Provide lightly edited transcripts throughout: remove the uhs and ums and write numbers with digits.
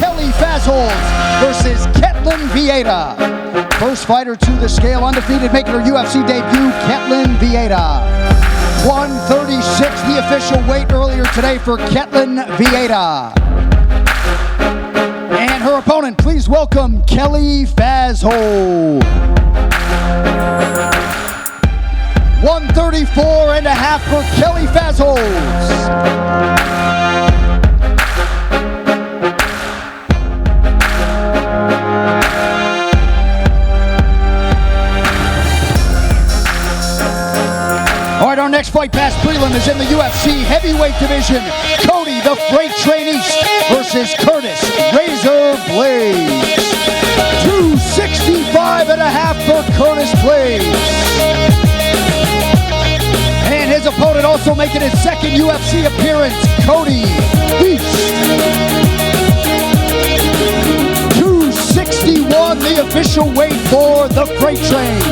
Kelly Fazholz versus Ketlin Vieira. First fighter to the scale, undefeated, making her UFC debut, Ketlin Vieira. 136, the official weight earlier today for Ketlin Vieira. And her opponent, please welcome Kelly Fazholz. 134.5 for Kelly Fazholz. All right, our next fight past prelim is in the UFC Heavyweight division. Cody, the Freight Train East versus Curtis, Razor Blades. 265.5 for Curtis Blades. And his opponent also making his second UFC appearance, Cody East. 261, the official weight for the Freight Train.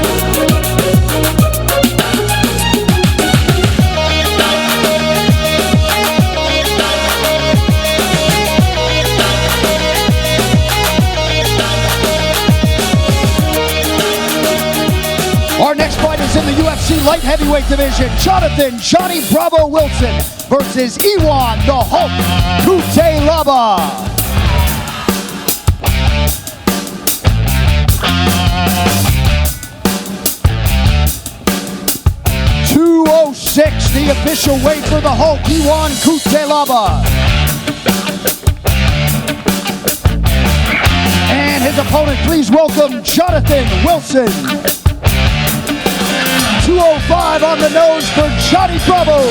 Our next fight is in the UFC Light Heavyweight division. Jonathan Johnny Bravo Wilson versus Iwan the Hulk Kutelaba. 206, the official weight for the Hulk, Iwan Kutelaba. And his opponent, please welcome Jonathan Wilson. 205 on the nose for Johnny Bravo.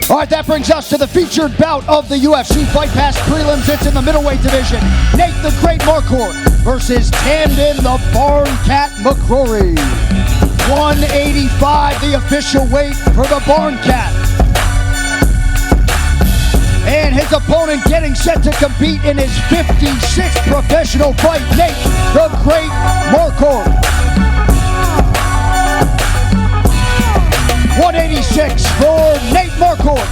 All right, that brings us to the featured bout of the UFC Fight Pass prelims. It's in the middleweight division. Nate the Great Marquardt versus Tamden the Barn Cat McCrory. 185, the official weight for the Barn Cat. And his opponent getting set to compete in his 56th professional fight, Nate the Great Marquardt. 186 for Nate Marquardt.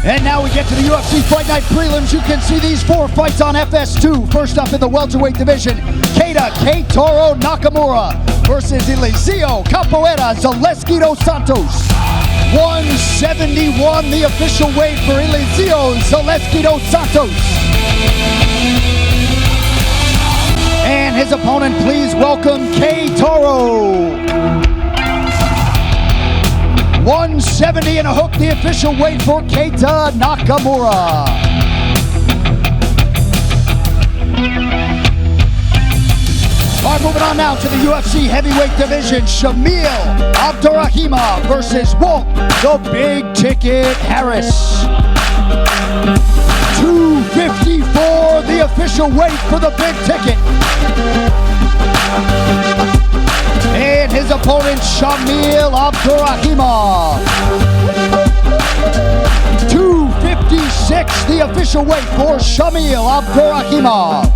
And now we get to the UFC Fight Night prelims. You can see these four fights on FS2. First up in the welterweight division, Keitaro Nakamura versus Eliseo Capoeira Zaleski dos Santos. 171, the official weight for Eliseo Zaleski dos Santos. And his opponent, please welcome Keitaro. 170 and a hook, the official weight for Keita Nakamura. All right, moving on now to the UFC Heavyweight division. Shamil Abdurrahimov versus Walt the Big Ticket Harris. 254, the official weight for the Big Ticket. And his opponent, Shamil Abdurrahimov. 256, the official weight for Shamil Abdurrahimov.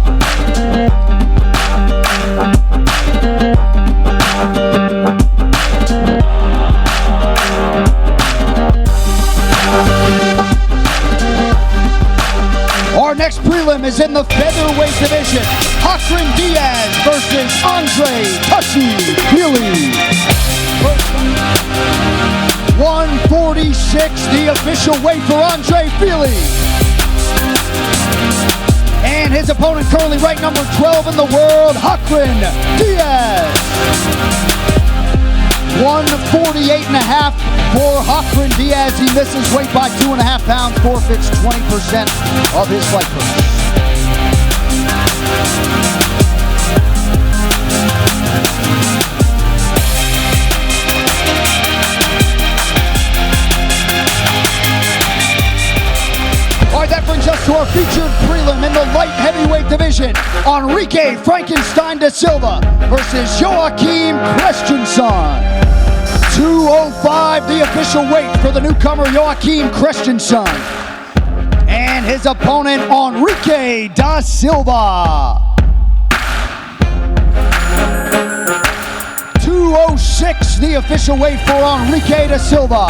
Our next prelim is in the Featherweight division. Hakrin Diaz versus Andre Tushi-Fili. 146, the official weight for Andre Fili. And his opponent currently ranked number 12 in the world, Hakrin Diaz. 148.5 for Hakrin Diaz. He misses weight by 2.5 pounds, forfeits 20% of his fight purse. All right, that brings us to our featured prelim in the light division, Enrique Frankenstein da Silva versus Joachim Christensen. 205, the official weight for the newcomer Joachim Christensen. And his opponent, Enrique da Silva. 206, the official weight for Enrique da Silva.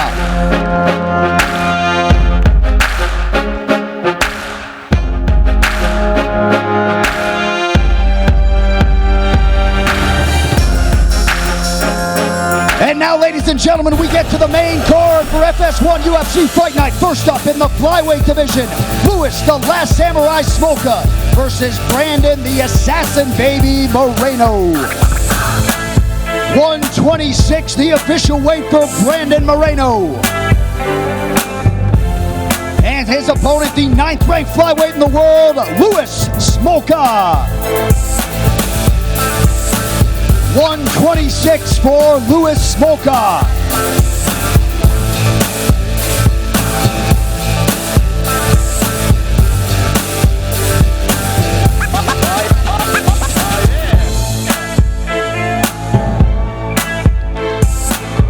And now, ladies and gentlemen, we get to the main card for FS1 UFC Fight Night. First up in the Flyweight division, Luis the Last Samurai Smolka versus Brandon the Assassin Baby Moreno. 126, the official weight for Brandon Moreno. And his opponent, the 9th ranked flyweight in the world, Luis Smolka. 126 for Luis Smolka.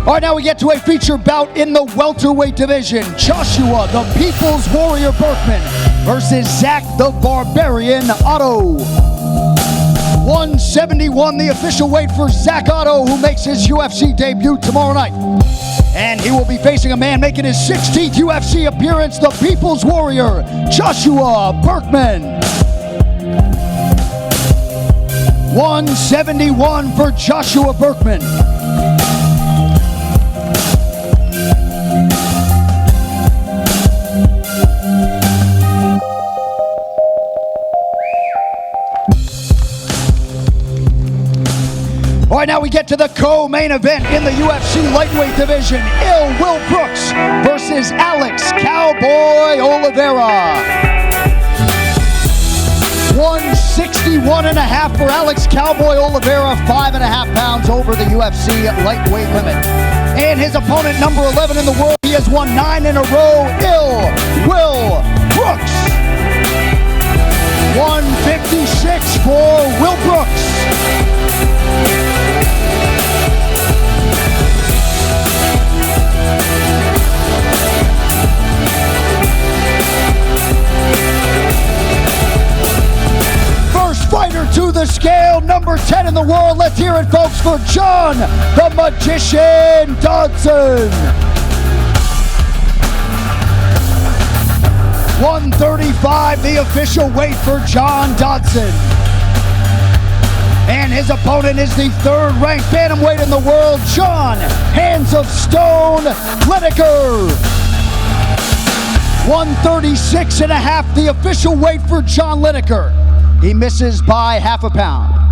All right, now we get to a feature bout in the welterweight division. Joshua, the People's Warrior Berkman versus Zach the Barbarian Otto. 171, the official weight for Zach Otto, who makes his UFC debut tomorrow night. And he will be facing a man making his 16th UFC appearance, the People's Warrior, Joshua Berkman. 171 for Joshua Berkman. All right, now we get to the co-main event in the UFC lightweight division. Will Brooks versus Alex Cowboy Oliveira. 161.5 for Alex Cowboy Oliveira, 5.5 pounds over the UFC lightweight limit. And his opponent, number 11 in the world, he has won 9 in a row, Will Brooks. 156 for Will Brooks. Fighter to the scale, number 10 in the world. Let's hear it, folks, for John the Magician Dodson. 135, the official weight for John Dodson. And his opponent is the 3rd ranked bantamweight in the world, John Hands of Stone Lineker. 136.5, the official weight for John Lineker. He misses by 0.5 pound.